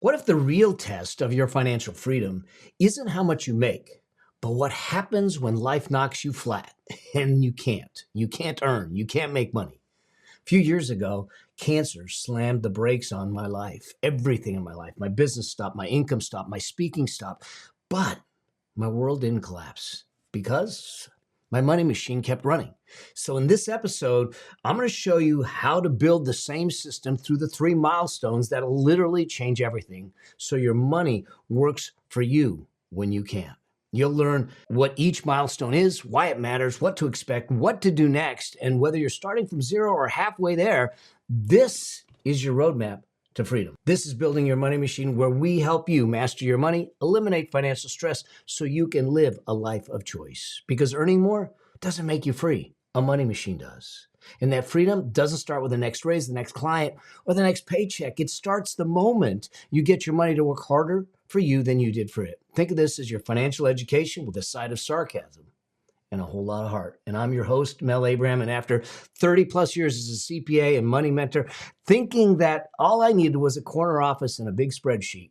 What if the real test of your financial freedom isn't how much you make, but what happens when life knocks you flat and you can't earn, you can't make money? A few years ago, cancer slammed the brakes on my life, everything in my life. My business stopped, my income stopped, my speaking stopped, but my world didn't collapse because my money machine kept running. So in this episode, I'm going to show you how to build the same system through the 3 milestones that'll literally change everything so your money works for you when you can. You'll learn what each milestone is, why it matters, what to expect, what to do next, and whether you're starting from zero or halfway there, this is your roadmap to freedom. This is Building Your Money Machine, where we help you master your money, eliminate financial stress so you can live a life of choice. Because earning more doesn't make you free. A money machine does. And that freedom doesn't start with the next raise, the next client, or the next paycheck. It starts the moment you get your money to work harder for you than you did for it. Think of this as your financial education with a side of sarcasm and a whole lot of heart. And I'm your host, Mel Abraham. And after 30 plus years as a CPA and money mentor, thinking that all I needed was a corner office and a big spreadsheet,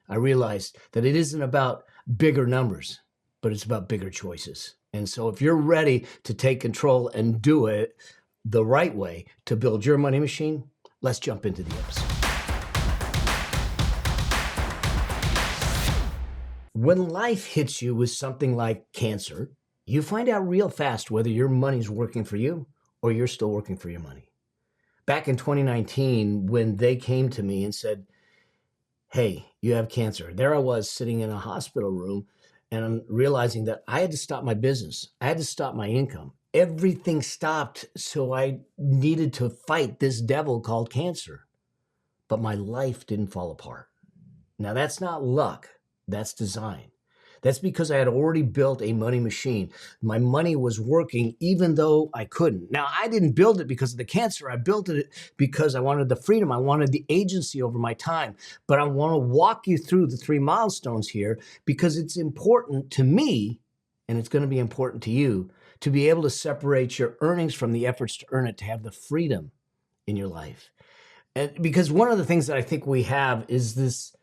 I realized that it isn't about bigger numbers, but it's about bigger choices. And so if you're ready to take control and do it the right way to build your money machine, let's jump into the episode. When life hits you with something like cancer, you find out real fast whether your money's working for you or you're still working for your money. Back in 2019, when they came to me and said, hey, you have cancer, there I was sitting in a hospital room and I'm realizing that I had to stop my business. I had to stop my income. Everything stopped, so I needed to fight this devil called cancer. But my life didn't fall apart. Now, that's not luck. That's design. That's because I had already built a money machine. My money was working even though I couldn't. Now, I didn't build it because of the cancer. I built it because I wanted the freedom. I wanted the agency over my time. But I want to walk you through the 3 milestones here because it's important to me, and it's going to be important to you, to be able to separate your earnings from the efforts to earn it, to have the freedom in your life. And because one of the things that I think we have is this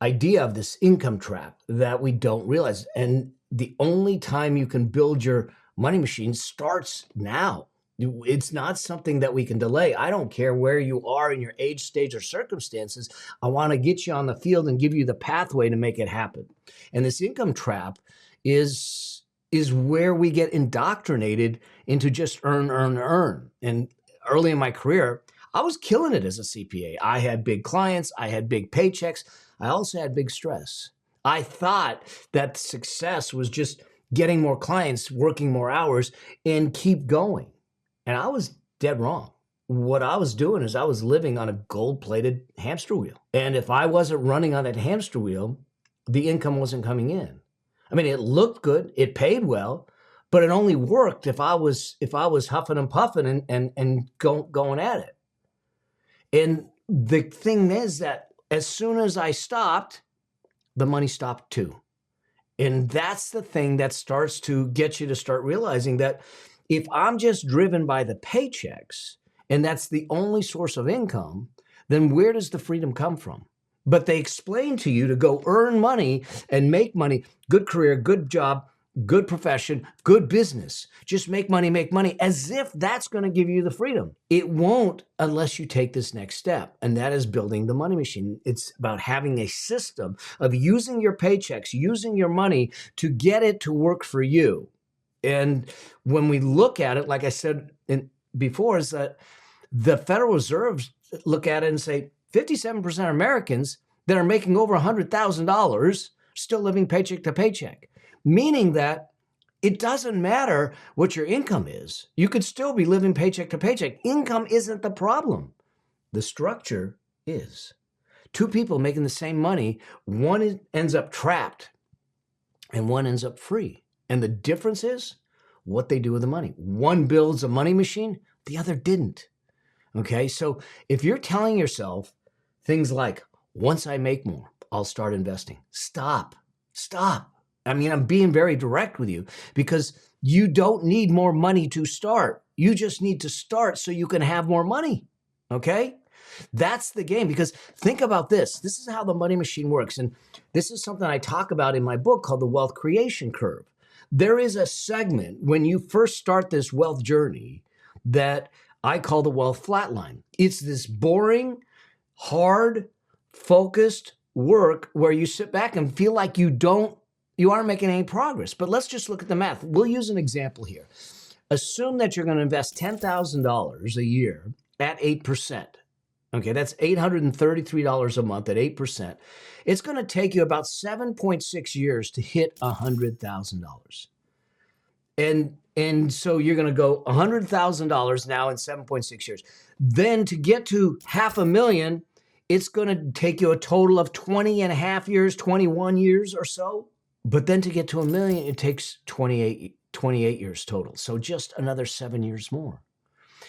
idea of this income trap that we don't realize. And the only time you can build your money machine starts now. It's not something that we can delay. I don't care where you are in your age, stage, or circumstances. I want to get you on the field and give you the pathway to make it happen. And this income trap is where we get indoctrinated into just earn. And early in my career, I was killing it as a CPA. I had big clients. I had big paychecks. I also had big stress. I thought that success was just getting more clients, working more hours, and keep going. And I was dead wrong. What I was doing is I was living on a gold-plated hamster wheel. And if I wasn't running on that hamster wheel, the income wasn't coming in. I mean, it looked good, it paid well, but it only worked if I was huffing and puffing and going at it. And the thing is that as soon as I stopped, the money stopped too. And that's the thing that starts to get you to start realizing that if I'm just driven by the paychecks and that's the only source of income, then where does the freedom come from? But they explain to you to go earn money and make money, good career, good job, good profession, good business. Just make money, as if that's going to give you the freedom. It won't unless you take this next step, and that is building the money machine. It's about having a system of using your paychecks, using your money to get it to work for you. And when we look at it, like I said before, is that the Federal Reserve look at it and say 57% of Americans that are making over $100,000 still living paycheck to paycheck. Meaning that it doesn't matter what your income is. You could still be living paycheck to paycheck. Income isn't the problem. The structure is. 2 people making the same money, one ends up trapped and one ends up free. And the difference is what they do with the money. One builds a money machine, the other didn't. Okay, so if you're telling yourself things like, once I make more, I'll start investing. Stop. I mean, I'm being very direct with you because you don't need more money to start. You just need to start so you can have more money, okay? That's the game, because think about this. This is how the money machine works. And this is something I talk about in my book called the wealth creation curve. There is a segment when you first start this wealth journey that I call the wealth flatline. It's this boring, hard, focused work where you sit back and feel like you aren't making any progress. But let's just look at the math. We'll use an example here. Assume that you're going to invest $10,000 a year at 8%. Okay, that's $833 a month at 8%. It's going to take you about 7.6 years to hit $100,000. And so you're going to go $100,000 now in 7.6 years. Then to get to $500,000, it's going to take you a total of 20 and a half years, 21 years or so. But then to get to $1 million, it takes 28 years total. So just another 7 years more.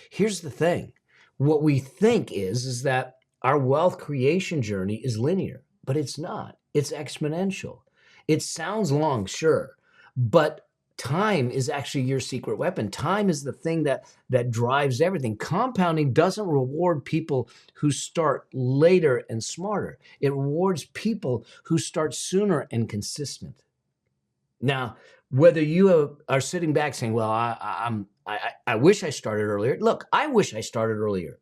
Here's the thing. What we think is that our wealth creation journey is linear, but it's not. It's exponential. It sounds long, sure, but time is actually your secret weapon. Time is the thing that drives everything. Compounding doesn't reward people who start later and smarter. It rewards people who start sooner and consistent. Now, whether you are sitting back saying, well, I wish I started earlier. Look, I wish I started earlier.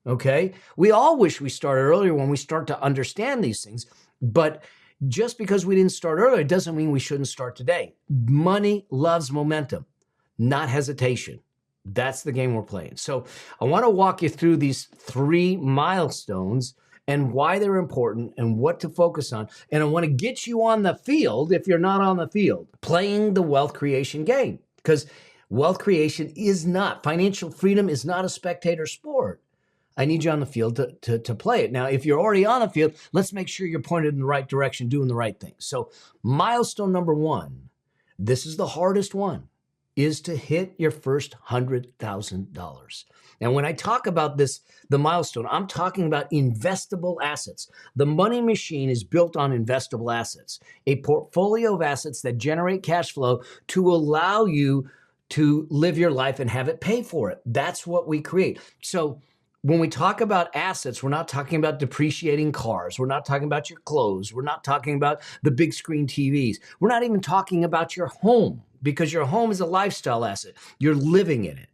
Okay? We all wish we started earlier when we start to understand these things. But just because we didn't start earlier doesn't mean we shouldn't start today. Money loves momentum, not hesitation. That's the game we're playing. So I want to walk you through these 3 milestones and why they're important and what to focus on. And I want to get you on the field, if you're not on the field, playing the wealth creation game. Because wealth creation financial freedom is not a spectator sport. I need you on the field to play it. Now, if you're already on the field, let's make sure you're pointed in the right direction, doing the right thing. So milestone number 1, this is the hardest one, is to hit your first $100,000. And when I talk about this, the milestone, I'm talking about investable assets. The money machine is built on investable assets, a portfolio of assets that generate cash flow to allow you to live your life and have it pay for it. That's what we create. So when we talk about assets, we're not talking about depreciating cars. We're not talking about your clothes. We're not talking about the big screen TVs. We're not even talking about your home, because your home is a lifestyle asset. You're living in it.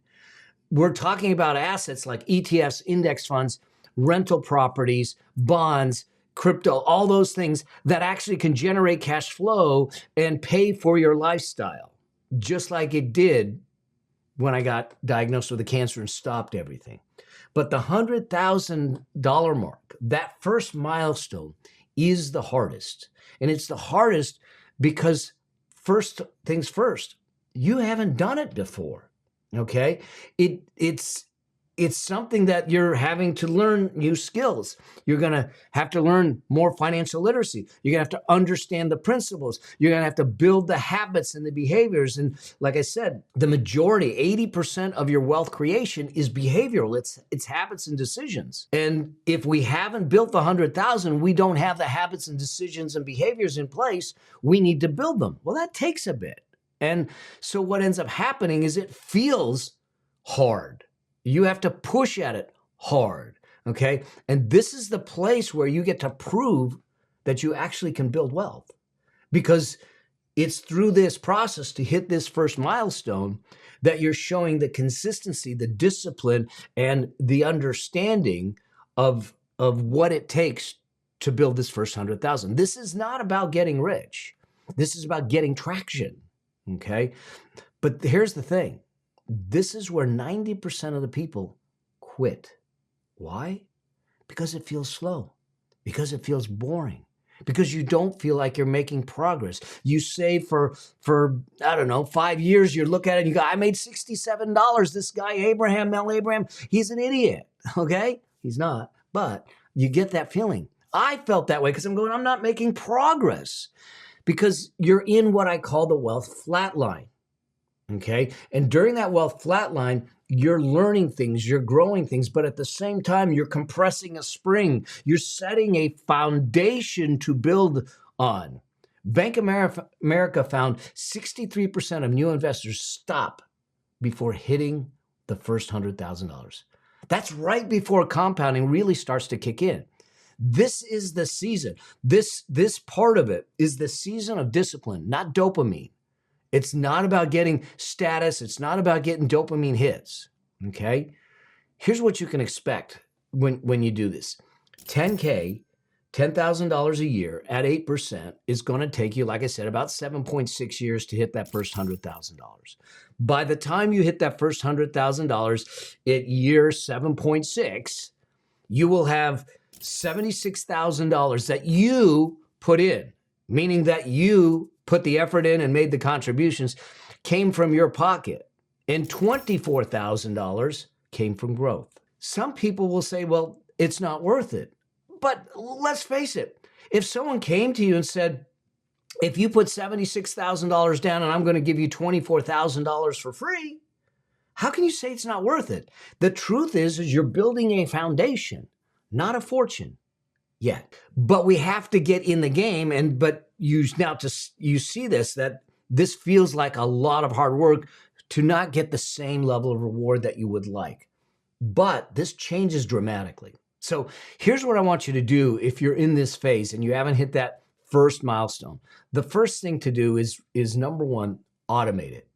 We're talking about assets like ETFs, index funds, rental properties, bonds, crypto, all those things that actually can generate cash flow and pay for your lifestyle, just like it did when I got diagnosed with a cancer and stopped everything. But the $100,000 mark, that first milestone, is the hardest. And it's the hardest because, first things first, you haven't done it before, okay? It's something that you're having to learn new skills. You're going to have to learn more financial literacy. You're going to have to understand the principles. You're going to have to build the habits and the behaviors. And like I said, the majority, 80% of your wealth creation is behavioral. It's habits and decisions. And if we haven't built the 100,000, we don't have the habits and decisions and behaviors in place. We need to build them. Well, that takes a bit. And so what ends up happening is it feels hard. You have to push at it hard, okay? And this is the place where you get to prove that you actually can build wealth, because it's through this process to hit this first milestone that you're showing the consistency, the discipline, and the understanding of what it takes to build this first 100,000. This is not about getting rich. This is about getting traction, okay? But here's the thing. This is where 90% of the people quit. Why? Because it feels slow, because it feels boring, because you don't feel like you're making progress. You save for I don't know, 5 years, you look at it and you go, I made $67. This guy, Mel Abraham, he's an idiot, okay? He's not, but you get that feeling. I felt that way because I'm not making progress, because you're in what I call the wealth flatline. Okay. And during that wealth flatline, you're learning things, you're growing things, but at the same time, you're compressing a spring. You're setting a foundation to build on. Bank of America found 63% of new investors stop before hitting the first $100,000. That's right before compounding really starts to kick in. This is the season. This part of it is the season of discipline, not dopamine. It's not about getting status. It's not about getting dopamine hits. Okay. Here's what you can expect when you do this. 10K, $10,000 a year at 8% is going to take you, like I said, about 7.6 years to hit that first $100,000. By the time you hit that first $100,000 at year 7.6, you will have $76,000 that you put in, meaning that you put the effort in and made the contributions, came from your pocket, and $24,000 came from growth. Some people will say, well, it's not worth it. But let's face it, if someone came to you and said, if you put $76,000 down and I'm going to give you $24,000 for free, how can you say it's not worth it? The truth is you're building a foundation, not a fortune yet. But we have to get in the game. But you see that this feels like a lot of hard work to not get the same level of reward that you would like. But this changes dramatically. So here's what I want you to do if you're in this phase and you haven't hit that first milestone. The first thing to do is number one, automate it.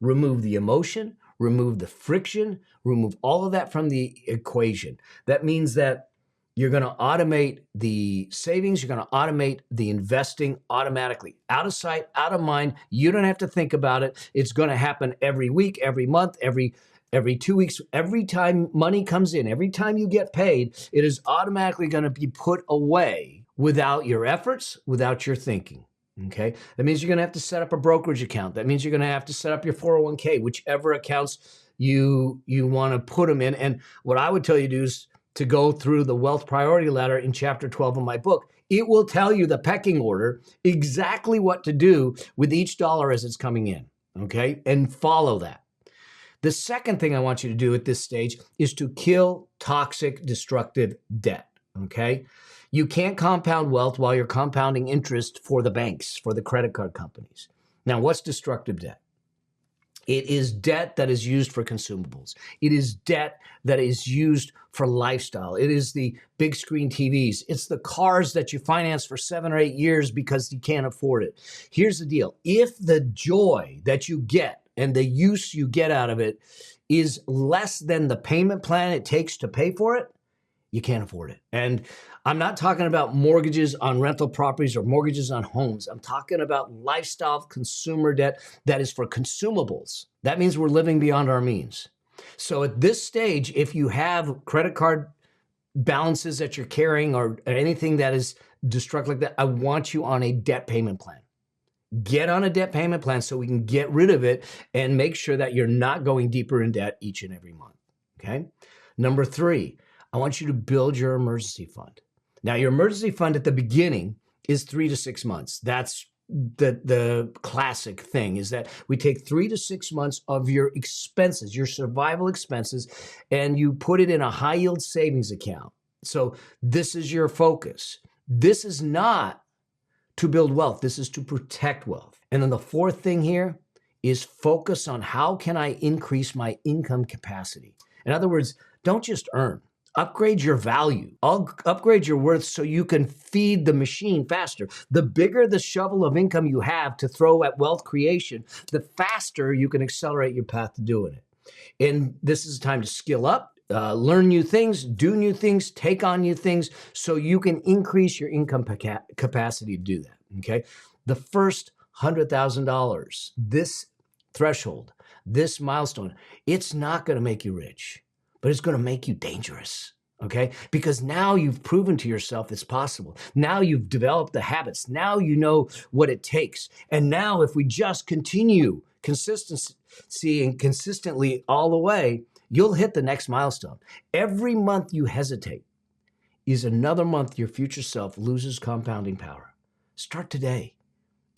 Remove the emotion, remove the friction, remove all of that from the equation. That means that you're going to automate the savings. You're going to automate the investing automatically. Out of sight, out of mind. You don't have to think about it. It's going to happen every week, every month, every 2 weeks. Every time money comes in, every time you get paid, it is automatically going to be put away without your efforts, without your thinking. Okay. That means you're going to have to set up a brokerage account. That means you're going to have to set up your 401k, whichever accounts you want to put them in. And what I would tell you to do is to go through the wealth priority ladder in chapter 12 of my book. It will tell you the pecking order, exactly what to do with each dollar as it's coming in. Okay. And follow that. The second thing I want you to do at this stage is to kill toxic, destructive debt. Okay. You can't compound wealth while you're compounding interest for the banks, for the credit card companies. Now, what's destructive debt? It is debt that is used for consumables. It is debt that is used for lifestyle. It is the big screen TVs. It's the cars that you finance for 7 or 8 years because you can't afford it. Here's the deal. If the joy that you get and the use you get out of it is less than the payment plan it takes to pay for it, you can't afford it. And I'm not talking about mortgages on rental properties or mortgages on homes. I'm talking about lifestyle consumer debt that is for consumables. That means we're living beyond our means. So at this stage, if you have credit card balances that you're carrying or anything that is destructive like that, I want you on a debt payment plan. Get on a debt payment plan so we can get rid of it and make sure that you're not going deeper in debt each and every month. Okay. Number 3, I want you to build your emergency fund. Now, your emergency fund at the beginning is 3 to 6 months. That's the classic thing, is that we take 3 to 6 months of your expenses, your survival expenses, and you put it in a high yield savings account. So this is your focus. This is not to build wealth. This is to protect wealth. And then the fourth thing here is focus on how can I increase my income capacity? In other words, don't just earn. Upgrade your value. Upgrade your worth so you can feed the machine faster. The bigger the shovel of income you have to throw at wealth creation, the faster you can accelerate your path to doing it. And this is time to skill up, learn new things, do new things, take on new things so you can increase your income capacity to do that. Okay. The first $100,000, this threshold, this milestone, it's not going to make you rich, but it's going to make you dangerous, okay? Because now you've proven to yourself it's possible. Now you've developed the habits. Now you know what it takes. And now if we just continue consistency and consistently all the way, you'll hit the next milestone. Every month you hesitate is another month your future self loses compounding power. Start today,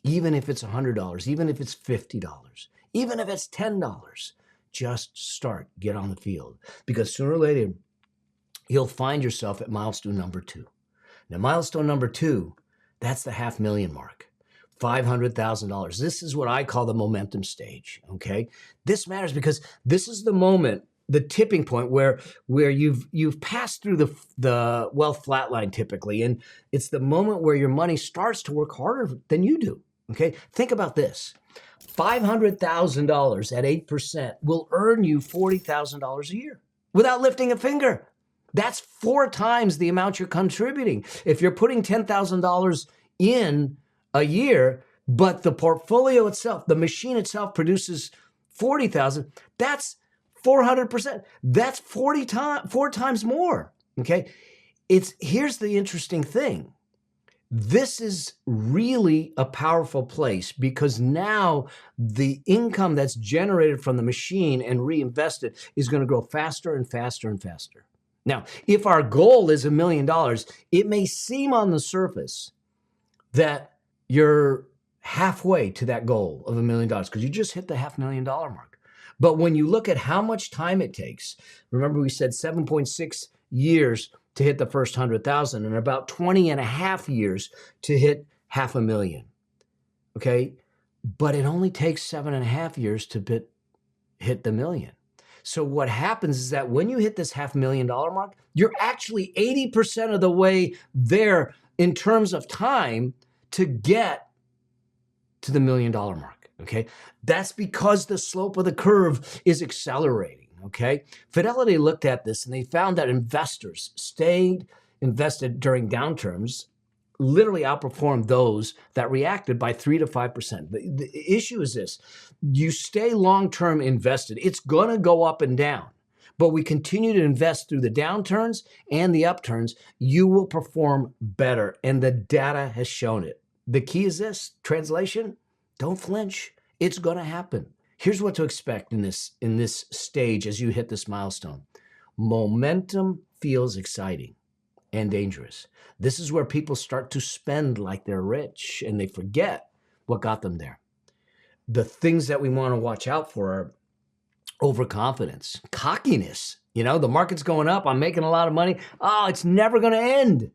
even if it's $100, even if it's $50, even if it's $10. Just start, get on the field, because sooner or later, you'll find yourself at milestone number 2. Now, milestone number 2, that's the $500,000 mark, $500,000. This is what I call the momentum stage, okay? This matters because this is the moment the tipping point where you've passed through the wealth flatline typically, and it's the moment where your money starts to work harder than you do. Okay, think about this: $500,000 at 8% will earn you $40,000 a year without lifting a finger. That's 4 times the amount you're contributing. If you're putting $10,000 in a year, but the portfolio itself, the machine itself produces 40,000, that's 400%. That's 4 times more. Okay. Here's the interesting thing. This is really a powerful place because now the income that's generated from the machine and reinvested is going to grow faster and faster and faster. Now, if our goal is $1 million, it may seem on the surface that you're halfway to that goal of $1 million because you just hit the $500,000 mark. But when you look at how much time it takes, remember we said 7.6 years to hit the first 100,000 and about 20 and a half years to hit $500,000. Okay. But it only takes 7.5 years to hit the million. So what happens is that when you hit this $500,000 mark, you're actually 80% of the way there in terms of time to get to the $1 million mark. Okay. That's because the slope of the curve is accelerating. Okay. Fidelity looked at this and they found that investors stayed invested during downturns literally outperformed those that reacted by 3 to 5%. The issue is this: you stay long-term invested. It's going to go up and down, but we continue to invest through the downturns and the upturns, you will perform better. And the data has shown it. The key is this: translation, don't flinch. It's going to happen. Here's what to expect in this stage as you hit this milestone. Momentum feels exciting and dangerous. This is where people start to spend like they're rich and they forget what got them there. The things that we want to watch out for are overconfidence, cockiness. You know, the market's going up, I'm making a lot of money. Oh, it's never going to end.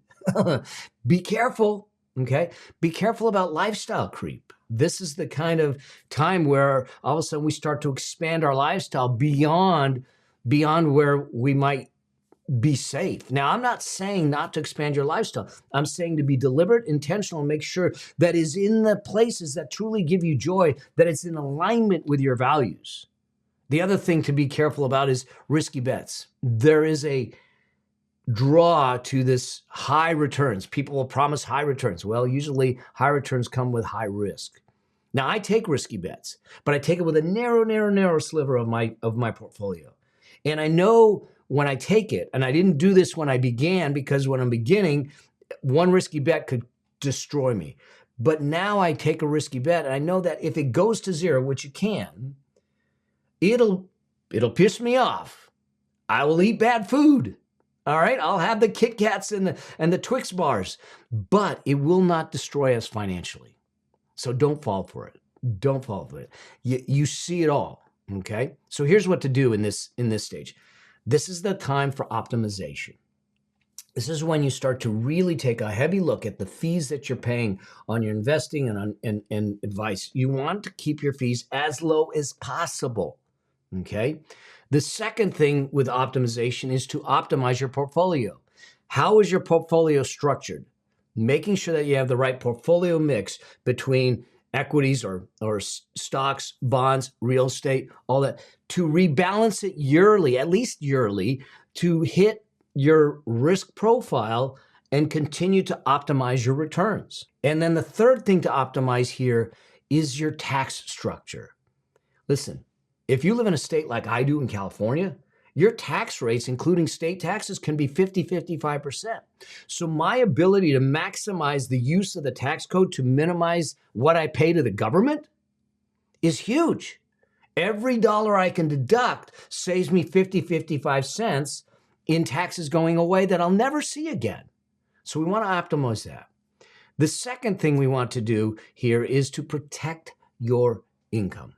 Be careful, okay? Be careful about lifestyle creep. This is the kind of time where all of a sudden we start to expand our lifestyle beyond where we might be safe. Now, I'm not saying not to expand your lifestyle. I'm saying to be deliberate, intentional, and make sure that is in the places that truly give you joy, that it's in alignment with your values. The other thing to be careful about is risky bets. There is a draw to this high returns. People will promise high returns. Well, usually high returns come with high risk. Now, I take risky bets, but I take it with a narrow sliver of my portfolio. And I know when I take it, and I didn't do this when I began, because when I'm beginning, one risky bet could destroy me. But now I take a risky bet, and I know that if it goes to zero, which it can, it'll piss me off. I will eat bad food. All right, I'll have the Kit Kats and the Twix bars, but it will not destroy us financially. So don't fall for it. Don't fall for it. You see it all. Okay. So here's what to do in this stage. This is the time for optimization. This is when you start to really take a heavy look at the fees that you're paying on your investing and advice. You want to keep your fees as low as possible. Okay. The second thing with optimization is to optimize your portfolio. How is your portfolio structured? Making sure that you have the right portfolio mix between equities or stocks, bonds, real estate, all that, to rebalance it yearly, at least yearly, to hit your risk profile and continue to optimize your returns. And then the third thing to optimize here is your tax structure. Listen, if you live in a state like I do in California, your tax rates, including state taxes, can be 50-55%. So my ability to maximize the use of the tax code to minimize what I pay to the government is huge. Every dollar I can deduct saves me 55 cents in taxes going away that I'll never see again. So we want to optimize that. The second thing we want to do here is to protect your income.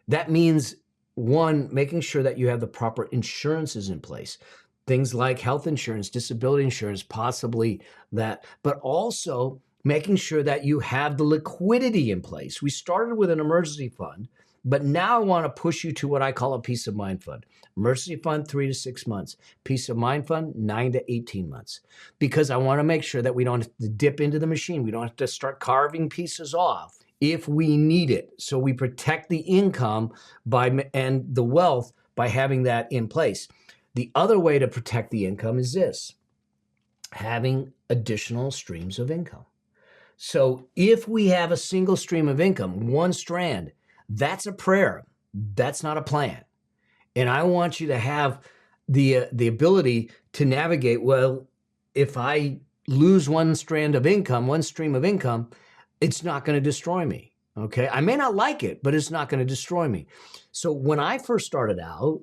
That means, one, making sure that you have the proper insurances in place. Things like health insurance, disability insurance, possibly that, but also making sure that you have the liquidity in place. We started with an emergency fund, But now I want to push you to what I call a peace of mind fund. Emergency fund, 3 to 6 months. Peace of mind fund, 9 to 18 months. Because I want to make sure that we don't have to dip into the machine. We don't have to start carving pieces off if we need it. So we protect the income and the wealth by having that in place. The other way to protect the income is this: having additional streams of income. So if we have a single stream of income, one strand, that's a prayer. That's not a plan. And I want you to have the ability to navigate, well, if I lose one strand of income, one stream of income, it's not going to destroy me. Okay. I may not like it, but it's not going to destroy me. So when I first started out,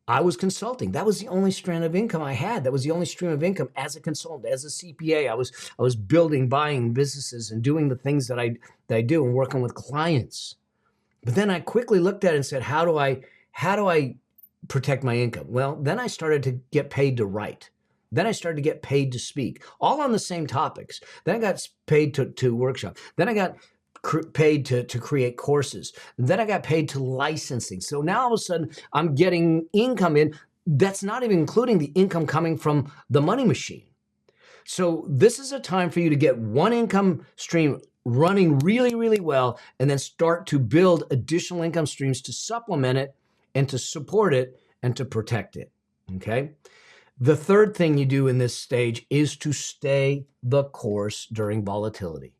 I was consulting. That was the only strand of income I had. That was the only stream of income as a consultant, as a CPA. I was building, buying businesses and doing the things that I do and working with clients. But then I quickly looked at it and said, how do I protect my income? Well, then I started to get paid to write. Then I started to get paid to speak, all on the same topics. Then I got paid to workshop. Then I got paid to create courses. Then I got paid to licensing. So now all of a sudden I'm getting income in. That's not even including the income coming from the money machine. So this is a time for you to get one income stream running really, really well, and then start to build additional income streams to supplement it and to support it and to protect it. Okay. The third thing you do in this stage is to stay the course during volatility.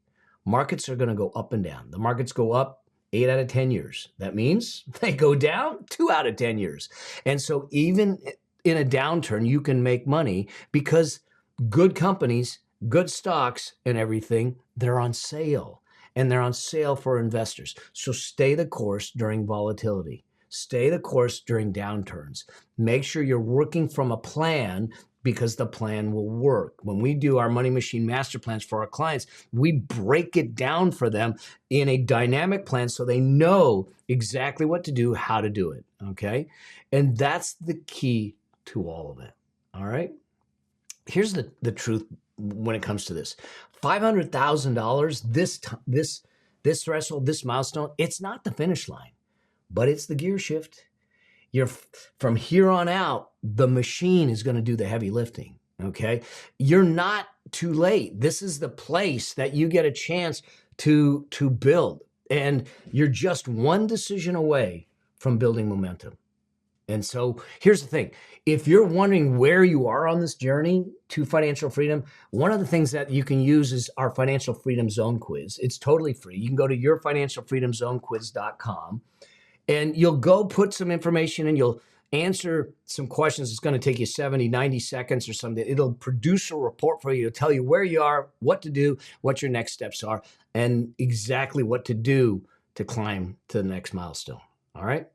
Markets are going to go up and down. The markets go up 8 out of 10 years. That means they go down 2 out of 10 years. And so even in a downturn, you can make money because good companies, good stocks and everything, they're on sale, and they're on sale for investors. So stay the course during volatility. Stay the course during downturns. Make sure you're working from a plan, because the plan will work. When we do our money machine master plans for our clients, we break it down for them in a dynamic plan so they know exactly what to do, how to do it, okay? And that's the key to all of it, all right? Here's the truth when it comes to this. $500,000, this threshold, this milestone, it's not the finish line, but it's the gear shift. From here on out, the machine is going to do the heavy lifting, okay? You're not too late. This is the place that you get a chance to build, and you're just one decision away from building momentum. And so here's the thing. If you're wondering where you are on this journey to financial freedom, one of the things that you can use is our Financial Freedom Zone quiz. It's totally free. You can go to yourfinancialfreedomzonequiz.com. And you'll go put some information and you'll answer some questions. It's going to take you 70, 90 seconds or something. It'll produce a report for you to tell you where you are, what to do, what your next steps are, and exactly what to do to climb to the next milestone. All right?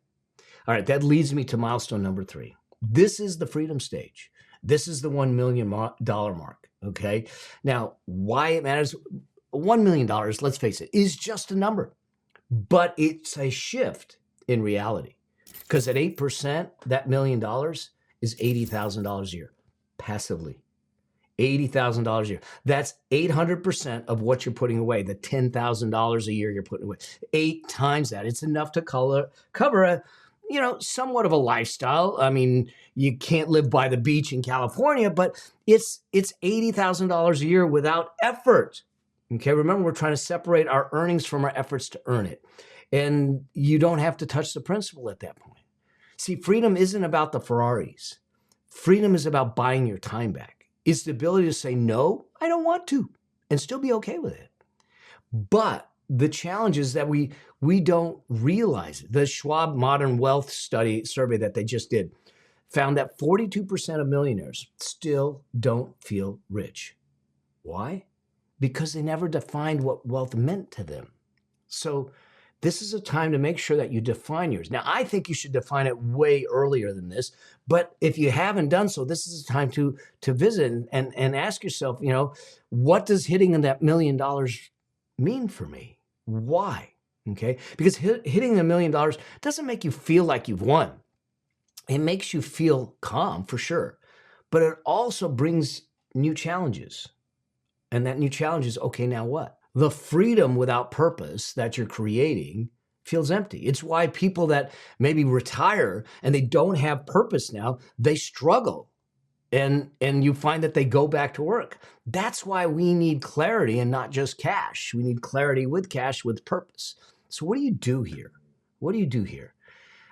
All right, that leads me to milestone number 3. This is the freedom stage. This is the $1 million mark, okay? Now, why it matters, $1 million, let's face it, is just a number, but it's a shift in reality, because at 8%, that $1 million is $80,000 a year, passively. $80,000 a year. That's 800% of what you're putting away, the $10,000 a year you're putting away. 8 times that. It's enough to cover a, somewhat of a lifestyle. I mean, you can't live by the beach in California, but it's $80,000 a year without effort. Okay, remember, we're trying to separate our earnings from our efforts to earn it. And you don't have to touch the principal at that point. See, freedom isn't about the Ferraris. Freedom is about buying your time back. It's the ability to say, no, I don't want to, and still be okay with it. But the challenge is that we don't realize it. The Schwab Modern Wealth survey that they just did found that 42% of millionaires still don't feel rich. Why? Because they never defined what wealth meant to them. So this is a time to make sure that you define yours. Now, I think you should define it way earlier than this, but if you haven't done so, this is a time to visit and ask yourself, what does hitting that $1 million mean for me? Why? Okay, because hitting $1 million doesn't make you feel like you've won. It makes you feel calm for sure, but it also brings new challenges. And that new challenge is, okay, now what? The freedom without purpose that you're creating feels empty. It's why people that maybe retire and they don't have purpose now, they struggle. And you find that they go back to work. That's why we need clarity and not just cash. We need clarity with cash, with purpose. So what do you do here? What do you do here?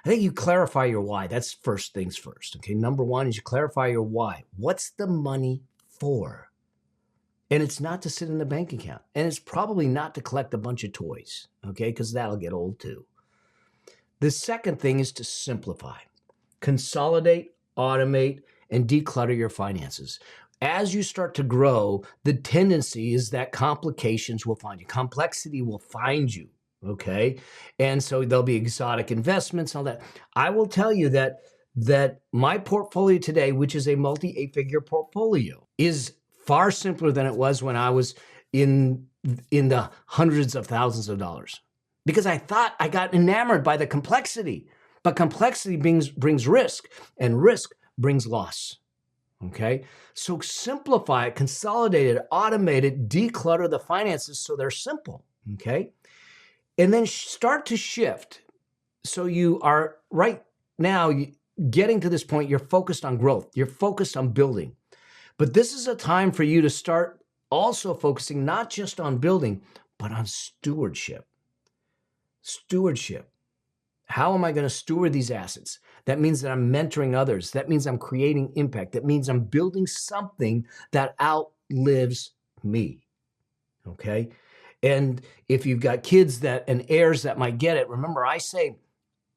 I think you clarify your why. That's first things first. Okay. Number one is you clarify your why. What's the money for? And it's not to sit in the bank account. And it's probably not to collect a bunch of toys. Okay. Because that'll get old too. The second thing is to simplify, consolidate, automate, and declutter your finances. As you start to grow, the tendency is that complications will find you. Complexity will find you, okay? And so there'll be exotic investments, all that. I will tell you that my portfolio today, which is a multi-eight-figure portfolio, is far simpler than it was when I was in the hundreds of thousands of dollars. Because I thought I got enamored by the complexity. But complexity brings risk, and risk brings loss, okay? So simplify it, consolidate it, automate it, declutter the finances so they're simple, okay? And then start to shift. So you are right now getting to this point, you're focused on growth. You're focused on building. But this is a time for you to start also focusing not just on building, but on stewardship. Stewardship. How am I going to steward these assets? That means that I'm mentoring others. That means I'm creating impact. That means I'm building something that outlives me. Okay? And if you've got kids and heirs that might get it, remember I say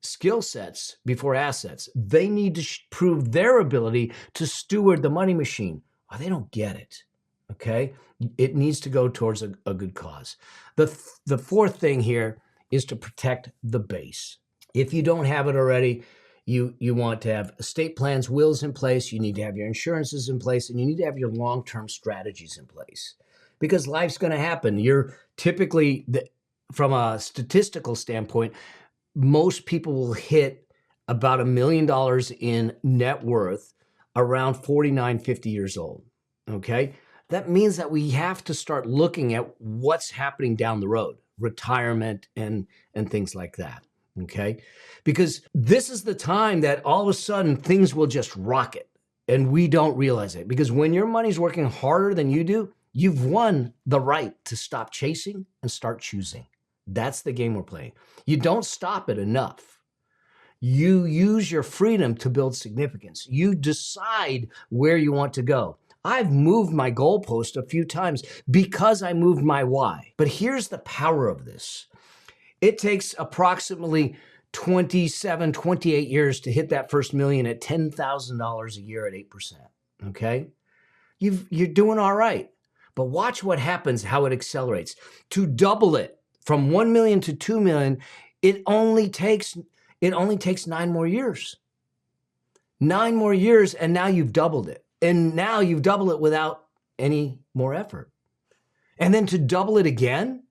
skill sets before assets. They need to prove their ability to steward the money machine, or they don't get it. Okay? It needs to go towards a good cause. The fourth thing here is to protect the base. If you don't have it already, you want to have estate plans, wills in place. You need to have your insurances in place, and you need to have your long-term strategies in place because life's going to happen. You're typically, from a statistical standpoint, most people will hit about $1 million in net worth around 49, 50 years old. Okay. That means that we have to start looking at what's happening down the road, retirement and things like that. Okay. Because this is the time that all of a sudden things will just rocket and we don't realize it. Because when your money's working harder than you do, you've won the right to stop chasing and start choosing. That's the game we're playing. You don't stop it enough. You use your freedom to build significance. You decide where you want to go. I've moved my goalpost a few times because I moved my why. But here's the power of this. It takes approximately 27, 28 years to hit that first million at $10,000 a year at 8%, okay? You're doing all right. But watch what happens, how it accelerates. To double it from 1 million to 2 million, it only takes 9 more years. 9 more years, and now you've doubled it. And now you've doubled it without any more effort. And then to double it again,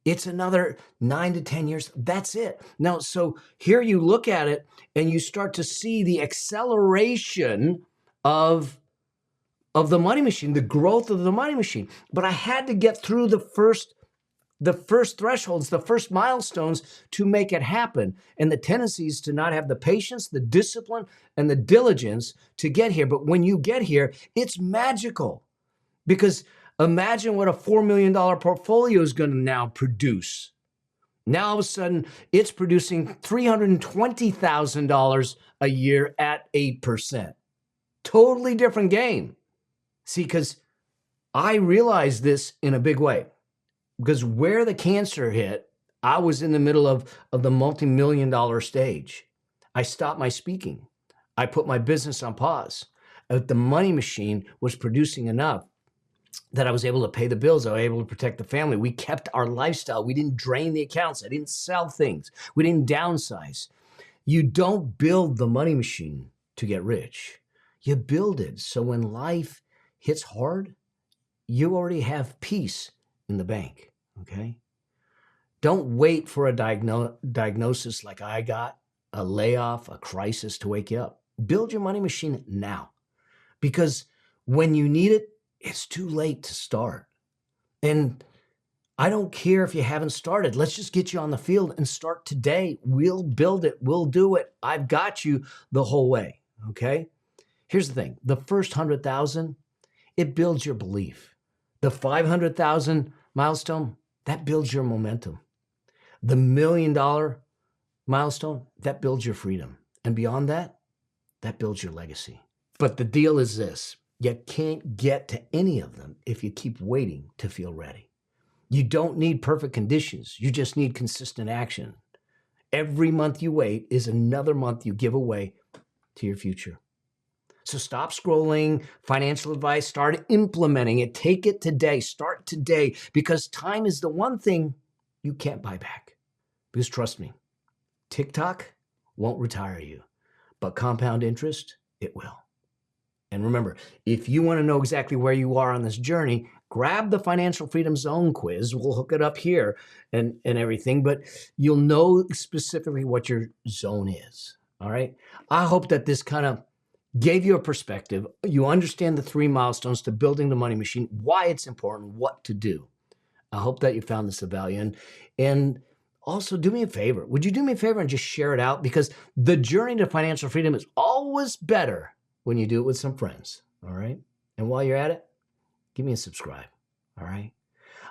it's another 9 to 10 years. That's it. Now, so here you look at it and you start to see the acceleration of the money machine, the growth of the money machine. But I had to get through the first thresholds, the first milestones to make it happen. And the tendency is to not have the patience, the discipline, and the diligence to get here. But when you get here, it's magical. Because imagine what a $4 million portfolio is going to now produce. Now, all of a sudden, it's producing $320,000 a year at 8%. Totally different game. See, because I realized this in a big way. Because where the cancer hit, I was in the middle of the multi-million-dollar stage. I stopped my speaking. I put my business on pause. The money machine was producing enough that I was able to pay the bills. I was able to protect the family. We kept our lifestyle. We didn't drain the accounts. I didn't sell things. We didn't downsize. You don't build the money machine to get rich. You build it so when life hits hard, you already have peace in the bank, okay? Don't wait for a diagnosis like I got, a layoff, a crisis to wake you up. Build your money machine now because when you need it, it's too late to start. And I don't care if you haven't started. Let's just get you on the field and start today. We'll build it. We'll do it. I've got you the whole way. Okay. Here's the thing. The first 100,000, it builds your belief. The 500,000 milestone, that builds your momentum. The $1 million milestone, that builds your freedom. And beyond that, that builds your legacy. But the deal is this: you can't get to any of them if you keep waiting to feel ready. You don't need perfect conditions. You just need consistent action. Every month you wait is another month you give away to your future. So stop scrolling financial advice, start implementing it. Take it today. Start today, because time is the one thing you can't buy back. Because trust me, TikTok won't retire you, but compound interest, it will. And remember, if you want to know exactly where you are on this journey, grab the Financial Freedom Zone quiz. We'll hook it up here and everything, but you'll know specifically what your zone is. All right. I hope that this kind of gave you a perspective. You understand the 3 milestones to building the money machine, why it's important, what to do. I hope that you found this of value. And also, do me a favor. Would you do me a favor and just share it out? Because the journey to financial freedom is always better when you do it with some friends. All right. And while you're at it, give me a subscribe. All right.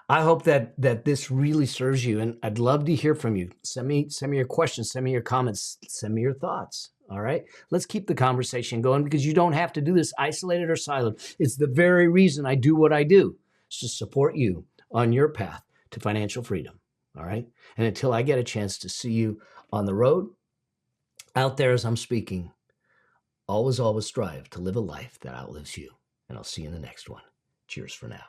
I hope that this really serves you, and I'd love to hear from you. Send me your questions, send me your comments, send me your thoughts. All right. Let's keep the conversation going, because you don't have to do this isolated or siloed. It's the very reason I do what I do. It's to support you on your path to financial freedom. All right. And until I get a chance to see you on the road, out there as I'm speaking, always strive to live a life that outlives you. And I'll see you in the next one. Cheers for now.